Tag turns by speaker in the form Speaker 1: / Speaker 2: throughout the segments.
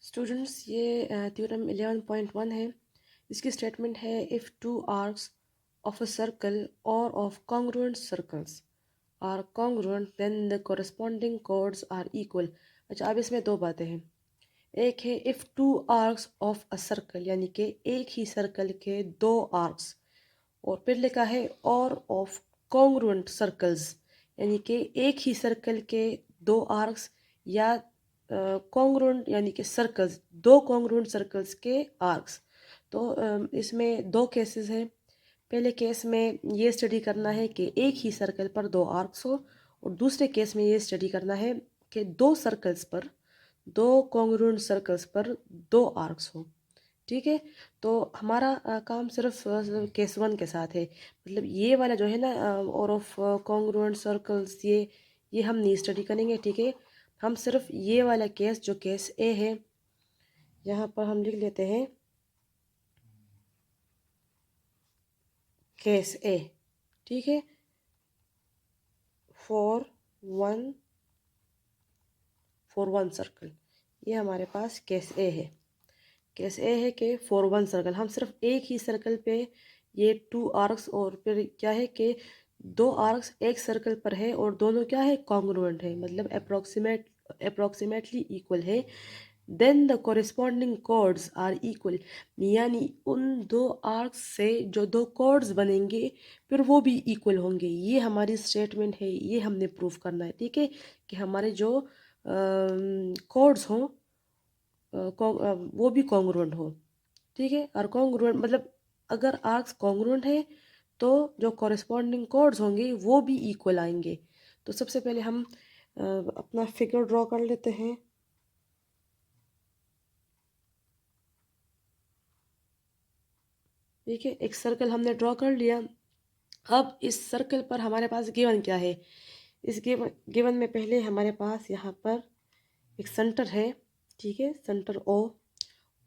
Speaker 1: Students ये theorem 11.1 है। इसकी स्टेटमेंट है if two arcs of a circle or of congruent circles are congruent then the corresponding chords are equal. अच्छा, अब इसमें दो बातें हैं। एक है if two arcs of a circle, यानी कि एक ही सर्कल के दो आर्क्स, और फिर लिखा है और ऑफ कॉन्ग्रुएंट सर्कल्स, यानी कि एक ही सर्कल के दो आर्क्स या कॉन्ग्रुएंट यानी कि सर्कल्स, दो कॉन्ग्रुएंट सर्कल्स के आर्क्स। तो इसमें दो केसेस हैं। पहले केस में ये स्टडी करना है कि एक ही सर्कल पर दो आर्क्स हो, और दूसरे केस में ये स्टडी करना है कि दो सर्कल्स पर, दो कॉन्ग्रुएंट सर्कल्स पर दो आर्क्स हो। ठीक है। तो हमारा काम सिर्फ केस वन के साथ है। मतलब ये वाला जो है ना, और ऑफ कॉन्ग्रुएंट सर्कल्स, ये हम नहीं स्टडी करेंगे। ठीक है। हम सिर्फ ये वाला केस जो केस ए है, यहाँ पर हम लिख लेते हैं केस ए। ठीक है। फॉर वन सर्कल, ये हमारे पास केस ए है। केस ए है कि फॉर वन सर्कल हम सिर्फ एक ही सर्कल पे ये टू आर्क्स, और फिर क्या है कि दो आर्क्स एक सर्कल पर है और दोनों क्या है, कॉन्ग्रुएंट है, मतलब अप्रोक्सीमेटली इक्वल है। Then the corresponding chords are equal, यानी उन दो आर्क्स से जो दो कॉर्ड्स बनेंगे फिर वो भी इक्वल होंगे। ये हमारी स्टेटमेंट है, ये हमने प्रूफ करना है। ठीक है, कि हमारे जो कॉर्ड्स हों वो भी कॉन्ग्रुएंट हो। ठीक है। और कॉन्ग्रुएंट मतलब अगर आर्क्स कॉन्ग्रुएंट है तो जो कॉरेस्पॉन्डिंग कॉर्ड्स होंगे वो भी इक्वल आएंगे। तो सबसे पहले हम अपना फिगर ड्रॉ कर लेते हैं। ठीक है, एक सर्कल हमने ड्रॉ कर लिया। अब इस सर्कल पर हमारे पास गिवन क्या है। इस गिवन में पहले हमारे पास यहाँ पर एक सेंटर है। ठीक है, सेंटर ओ,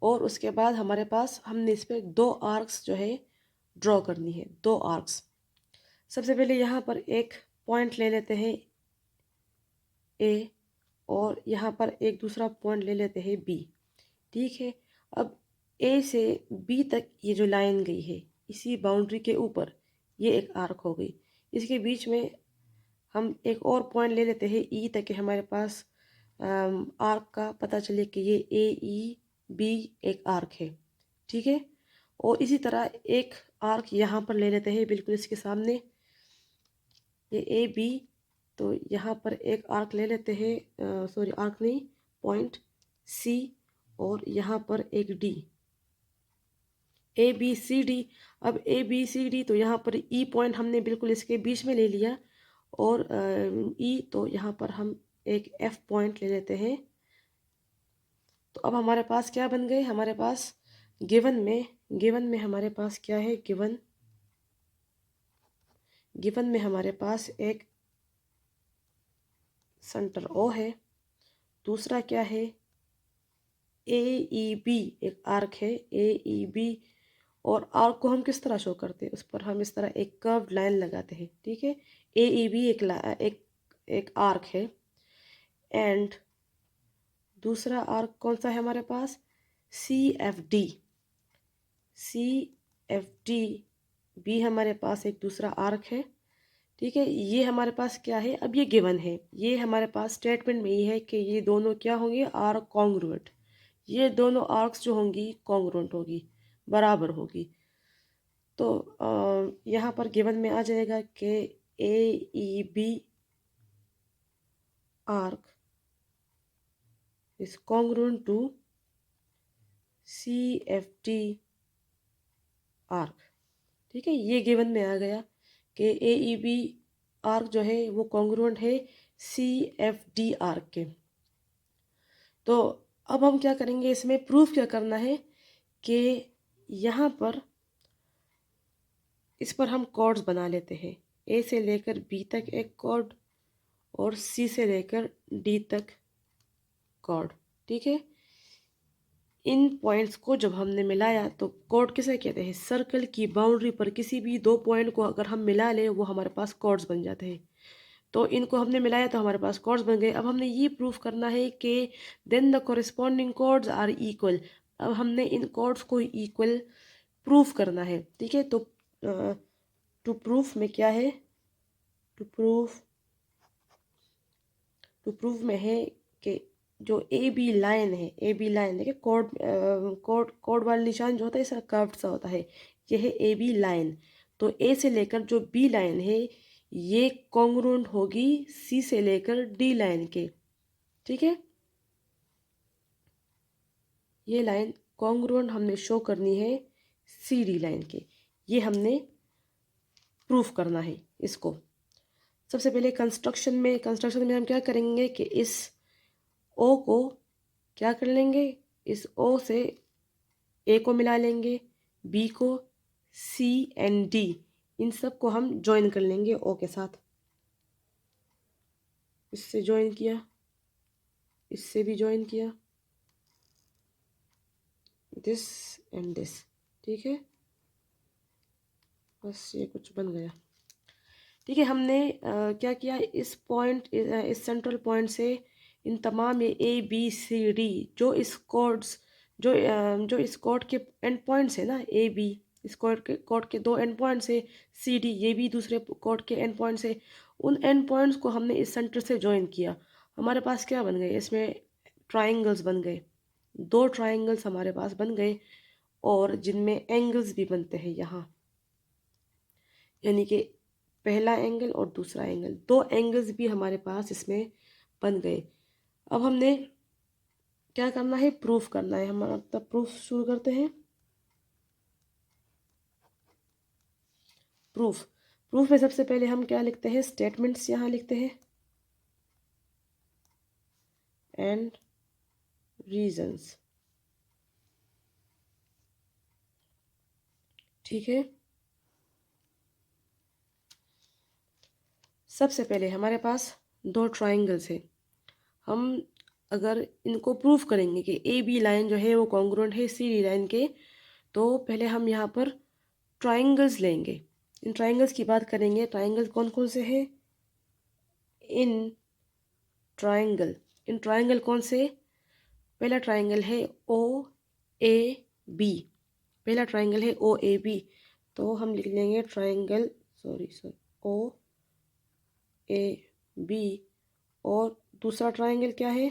Speaker 1: और उसके बाद हमारे पास हमने इस पर दो आर्क्स जो है ड्रॉ करनी है, दो आर्क्स। सबसे पहले यहाँ पर एक पॉइंट ले लेते हैं ए, और यहाँ पर एक दूसरा पॉइंट ले लेते हैं बी। ठीक है। अब ए से बी तक ये जो लाइन गई है, इसी बाउंड्री के ऊपर ये एक आर्क हो गई। इसके बीच में हम एक और पॉइंट ले लेते हैं ई, ताकि हमारे पास आर्क का पता चले कि ये ए ई बी एक आर्क है। ठीक है। और इसी तरह एक आर्क यहाँ पर ले लेते हैं बिल्कुल इसके सामने, ये ए बी। तो यहाँ पर एक आर्क ले लेते हैं, सॉरी आर्क नहीं, पॉइंट सी, और यहाँ पर एक D, A B C D. अब ए बी सी डी, तो यहाँ पर ई पॉइंट हमने बिल्कुल इसके बीच में ले लिया, और ई तो यहाँ पर हम एक एफ पॉइंट ले लेते हैं। तो अब हमारे पास क्या बन गए, हमारे पास गिवन में हमारे पास क्या है, गिवन में हमारे पास एक सेंटर ओ है, दूसरा क्या है, ए ई बी एक आर्क है, ए ई बी। और आर्क को हम किस तरह शो करते हैं, उस पर हम इस तरह एक कर्व लाइन लगाते हैं। ठीक है। ए ई बी एक आर्क है, एंड दूसरा आर्क कौन सा है हमारे पास, C F D. C F D भी हमारे पास एक दूसरा आर्क है। ठीक है। ये हमारे पास क्या है, अब ये गिवन है, ये हमारे पास स्टेटमेंट में ये है कि ये दोनों क्या होंगे, आर्क कॉन्ग्रुएंट। ये दोनों आर्क्स जो होंगी कॉन्ग्रुएंट होगी, बराबर होगी। तो यहाँ पर गिवन में आ जाएगा कि A E B arc is congruent to C F D arc. ठीक है, ये गिवन में आ गया कि ए ई बी आर्क जो है वो कॉन्ग्रुएंट है सी एफ डी आर्क के। तो अब हम क्या करेंगे, इसमें प्रूफ क्या करना है कि यहाँ पर इस पर हम कॉर्ड्स बना लेते हैं। ए से लेकर बी तक एक कॉर्ड, और सी से लेकर डी तक कॉर्ड। ठीक है। इन पॉइंट्स को जब हमने मिलाया तो कॉर्ड किसे कहते हैं, सर्कल की बाउंड्री पर किसी भी दो पॉइंट को अगर हम मिला लें वो हमारे पास कॉर्ड्स बन जाते हैं। तो इनको हमने मिलाया तो हमारे पास कॉर्ड्स बन गए। अब हमने ये प्रूफ करना है कि then the corresponding chords are equal. अब हमने इन कॉर्ड्स को इक्वल प्रूफ करना है, ठीक है। तो टू प्रूफ में क्या है, टू प्रूफ में है कि जो ए बी लाइन है, ए बी लाइन देखिए कोड वाला निशान जो होता है इसका कर्व्ड सा होता है, ये है ए बी लाइन। तो ए से लेकर जो बी लाइन है ये कॉन्ग्रुएंट होगी सी से लेकर डी लाइन के, ठीक है। ये लाइन कॉन्ग्रुएंट हमने शो करनी है सी डी लाइन के, ये हमने प्रूफ करना है इसको। सबसे पहले कंस्ट्रक्शन में हम क्या करेंगे कि इस ओ को क्या कर लेंगे, इस ओ से ए को मिला लेंगे, बी को, सी एंड डी इन सब को हम ज्वाइन कर लेंगे ओ के साथ। इससे ज्वाइन किया, इससे भी ज्वाइन किया, दिस एंड दिस, ठीक है। बस ये कुछ बन गया, ठीक है। हमने क्या किया, इस पॉइंट इस सेंट्रल पॉइंट से इन तमाम ये ए बी सी डी जो इस कॉर्ड्स जो इस कॉर्ड के एंड पॉइंट्स है ना, ए बी इस कॉर्ड के दो एंड पॉइंट्स है, सी डी ये भी दूसरे कॉर्ड के एंड पॉइंट्स है, उन एंड पॉइंट्स को हमने इस सेंटर से ज्वाइन किया। हमारे पास क्या बन गए, इसमें ट्राइंगल्स बन गए, दो ट्राइंगल्स हमारे पास बन गए, और जिनमें एंगल्स भी बनते हैं यहाँ, यानी कि पहला एंगल और दूसरा एंगल, दो एंगल्स भी हमारे पास इसमें बन गए। अब हमने क्या करना है, प्रूफ करना है। हम तब प्रूफ शुरू करते हैं। प्रूफ में सबसे पहले हम क्या लिखते हैं, स्टेटमेंट्स यहाँ लिखते हैं एंड रीजंस, ठीक है। सबसे पहले हमारे पास दो ट्राइंगल्स है, हम अगर इनको प्रूफ करेंगे कि ए बी लाइन जो है वो कॉन्ग्रुएंट है सी डी लाइन के, तो पहले हम यहाँ पर ट्राइंगल्स लेंगे, इन ट्राइंगल्स की बात करेंगे। ट्राइंगल्स कौन कौन से हैं, इन ट्राइंगल कौन से, पहला ट्राइंगल है ओ ए बी, पहला ट्राइंगल है ओ ए बी, तो हम लिख लेंगे ट्राइंगल ओ ए बी। और दूसरा ट्राइंगल क्या है,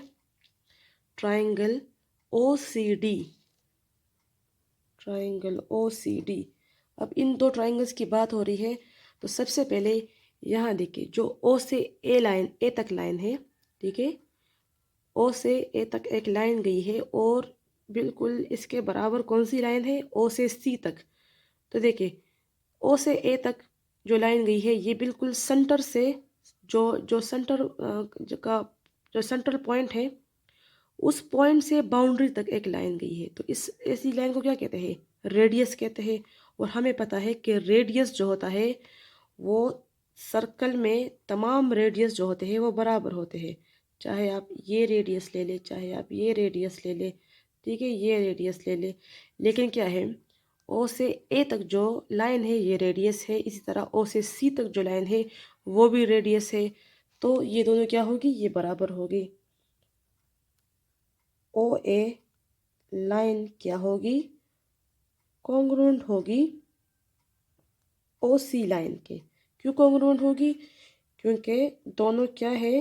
Speaker 1: triangle O C D, triangle O C D. अब इन दो ट्राइंगल्स की बात हो रही है, तो सबसे पहले यहाँ देखिए जो ओ से ए तक लाइन है, ठीक है, ओ से ए तक एक लाइन गई है, और बिल्कुल इसके बराबर कौन सी लाइन है, ओ से सी तक। तो देखिए ओ से ए तक जो लाइन गई है ये बिल्कुल सेंटर से जो जो सेंटर जो सेंट्रल पॉइंट है उस पॉइंट से बाउंड्री तक एक लाइन गई है, तो इस ऐसी लाइन को क्या कहते हैं, रेडियस कहते हैं। और हमें पता है कि रेडियस जो होता है वो सर्कल में तमाम रेडियस जो होते हैं वो बराबर होते हैं, चाहे आप ये रेडियस ले ले, चाहे आप ये रेडियस ले ले, ठीक है, ये रेडियस ले ले। लेकिन क्या है, ओ से ए तक जो लाइन है ये रेडियस है, इसी तरह ओ से सी तक जो लाइन है वो भी रेडियस है, तो ये दोनों क्या होगी, ये बराबर होगी। ओ ए लाइन क्या होगी, कॉन्ग्रुएंट होगी ओ सी लाइन के। क्यों कॉन्ग्रुएंट होगी, क्योंकि दोनों क्या है,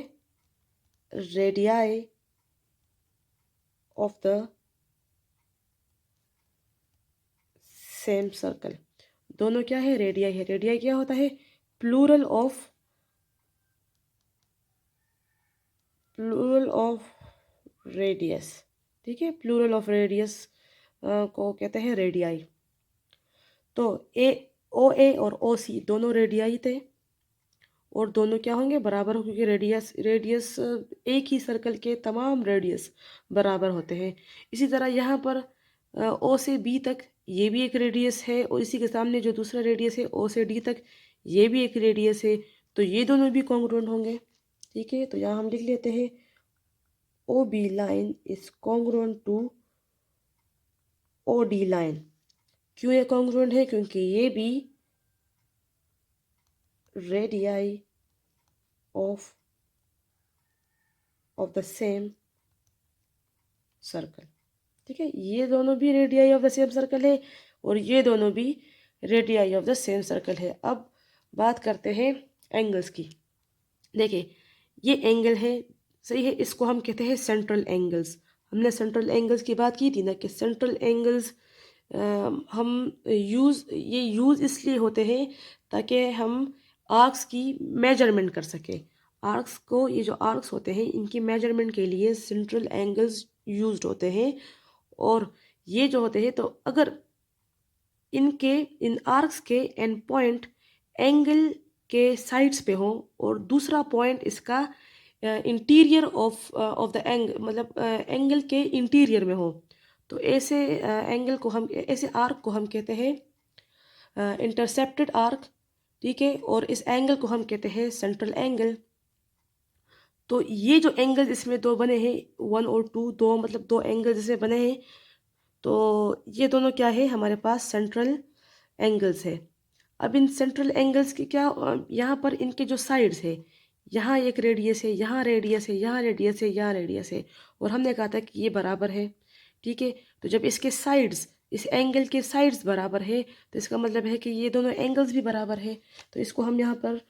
Speaker 1: radii of the same circle, दोनों क्या है, रेडियाई है। रेडियाई क्या होता है, प्लूरल ऑफ रेडियस, ठीक है, प्लूरल ऑफ रेडियस को कहते हैं रेडियाई। तो ए और ओ सी दोनों रेडियाई थे, और दोनों क्या होंगे, बराबर होंगे, क्योंकि रेडियस एक ही सर्कल के तमाम रेडियस बराबर होते हैं। इसी तरह यहाँ पर ओ से बी तक ये भी एक रेडियस है, और इसी के सामने जो दूसरा रेडियस है ओ से डी तक ये भी एक रेडियस है, तो ये दोनों भी कॉन्ग्रुएंट होंगे, ठीक है। तो यहाँ हम लिख लेते हैं O B line is congruent to O D line. क्यों ये कॉन्ग्रुएंट है, क्योंकि ये भी radii of the same circle. ठीक है, ये दोनों भी radii of the same circle है और ये दोनों भी radii of the same circle है। अब बात करते हैं एंगल्स की। देखिए ये एंगल है, सही है, इसको हम कहते हैं सेंट्रल एंगल्स। हमने सेंट्रल एंगल्स की बात की थी ना कि सेंट्रल एंगल्स हम ये यूज़ इसलिए होते हैं ताकि हम आर्क्स की मेजरमेंट कर सकें। आर्क्स को, ये जो आर्क्स होते हैं इनकी मेजरमेंट के लिए सेंट्रल एंगल्स यूज्ड होते हैं। और ये जो होते हैं, तो अगर इन आर्क्स के एंड पॉइंट एंगल के साइड्स पे हो और दूसरा पॉइंट इसका इंटीरियर ऑफ द एंगल, मतलब एंगल के इंटीरियर में हो, तो ऐसे एंगल को हम, ऐसे आर्क को हम कहते हैं इंटरसेप्टेड आर्क। ठीक है, और इस एंगल को हम कहते हैं सेंट्रल एंगल। तो ये जो एंगल इसमें दो बने हैं, 1 और 2, दो मतलब दो एंगल जिसमें बने हैं, तो ये दोनों क्या है, हमारे पास सेंट्रल एंगल्स है। अब इन सेंट्रल एंगल्स की क्या, यहाँ पर इनके जो साइड्स है, यहाँ एक रेडियस है, यहाँ रेडियस है, यहाँ रेडियस है, यहाँ रेडियस है, और हमने कहा था कि ये बराबर है। ठीक है, तो जब इसके साइड्स, इस एंगल के साइड्स बराबर है, तो इसका मतलब है कि ये दोनों एंगल्स भी बराबर है। तो इसको हम यहाँ पर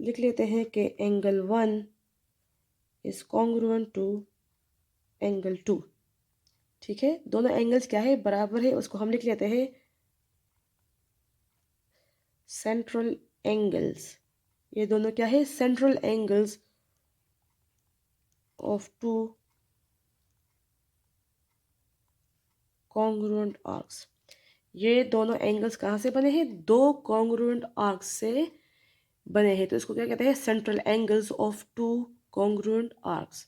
Speaker 1: लिख लेते हैं कि angle 1 is congruent to angle 2। ठीक है, दोनों एंगल्स क्या है, बराबर है, उसको हम लिख लेते हैं सेंट्रल एंगल्स। ये दोनों क्या है, central angles of two congruent arcs. ये दोनों एंगल्स कहाँ से बने हैं, दो कॉन्ग्रुएंट आर्क्स से बने हैं। तो इसको क्या कहते हैं, central angles of two congruent arcs.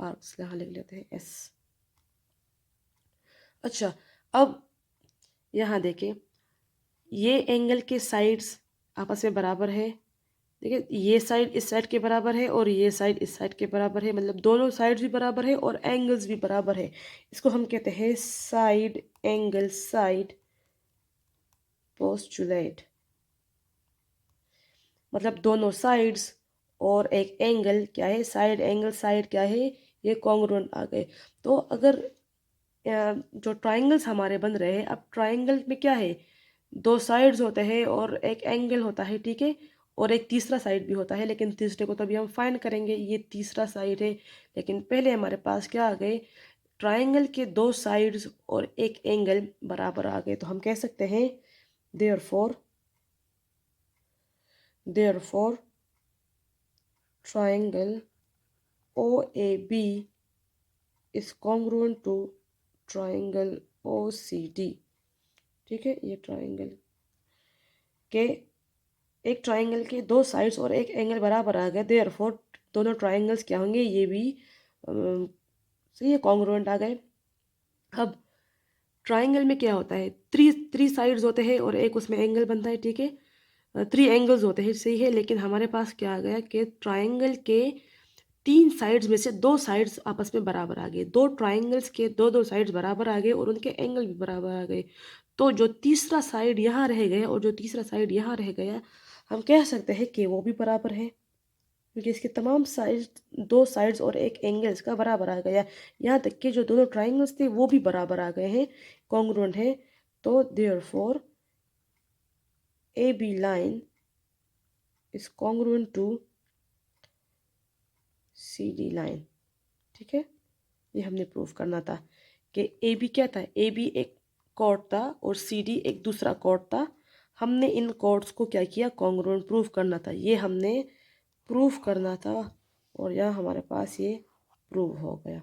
Speaker 1: Arcs यहाँ लिख लेते हैं एस। अच्छा, अब यहाँ देखें, ये एंगल के साइड्स आपस में बराबर है। देखिए, ये साइड इस साइड के बराबर है और ये साइड इस साइड के बराबर है, मतलब दोनों साइड्स भी बराबर है और एंगल्स भी बराबर है। इसको हम कहते हैं साइड एंगल, साइड पोस्टुलेट। मतलब दोनों साइड्स और एक एंगल क्या है, साइड एंगल साइड क्या है, ये कॉन्ग्रुएंट आ गए। तो अगर जो ट्राइंगल्स हमारे बन रहे हैं, अब ट्राइंगल में क्या है, दो साइड्स होते हैं और एक एंगल होता है। ठीक है, और एक तीसरा साइड भी होता है, लेकिन तीसरे को तो अभी हम फाइंड करेंगे, ये तीसरा साइड है। लेकिन पहले हमारे पास क्या आ गए, ट्राइंगल के दो साइड्स और एक एंगल बराबर आ गए। तो हम कह सकते हैं therefore triangle OAB is congruent to triangle OCD। ठीक है, ये ट्राइंगल के, एक ट्राइंगल के दो साइड्स और एक एंगल बराबर आ गए, देयरफॉर दोनों ट्राइंगल्स क्या होंगे, ये भी सही है, कॉन्ग्रुएंट आ गए। अब ट्राइंगल में क्या होता है, थ्री साइड्स होते हैं और एक उसमें एंगल बनता है। ठीक है, 3 एंगल्स होते हैं, सही है। लेकिन हमारे पास क्या आ गया कि ट्राइंगल के 3 साइड्स में से 2 साइड्स आपस में बराबर आ गए, दो ट्राइंगल्स के दो साइड्स बराबर आ गए और उनके एंगल भी बराबर आ गए। तो जो तीसरा साइड यहाँ रह गया और जो तीसरा साइड यहाँ रह गया, हम कह सकते हैं कि वो भी बराबर है, क्योंकि इसके तमाम साइड, दो साइड्स और एक एंगल इसका बराबर आ गया। यहाँ तक कि जो दोनों ट्राइंगल्स थे वो भी बराबर आ गए हैं, कॉन्ग्रुएंट है। तो therefore AB line is congruent to CD line. ठीक है, ये हमने प्रूव करना था कि AB क्या था, AB एक कॉर्ड था और CD एक दूसरा कॉर्ड था। हमने इन कॉर्ड्स को क्या किया, कॉन्ग्रुएंट प्रूव करना था, ये हमने प्रूव करना था और यहाँ हमारे पास ये प्रूव हो गया।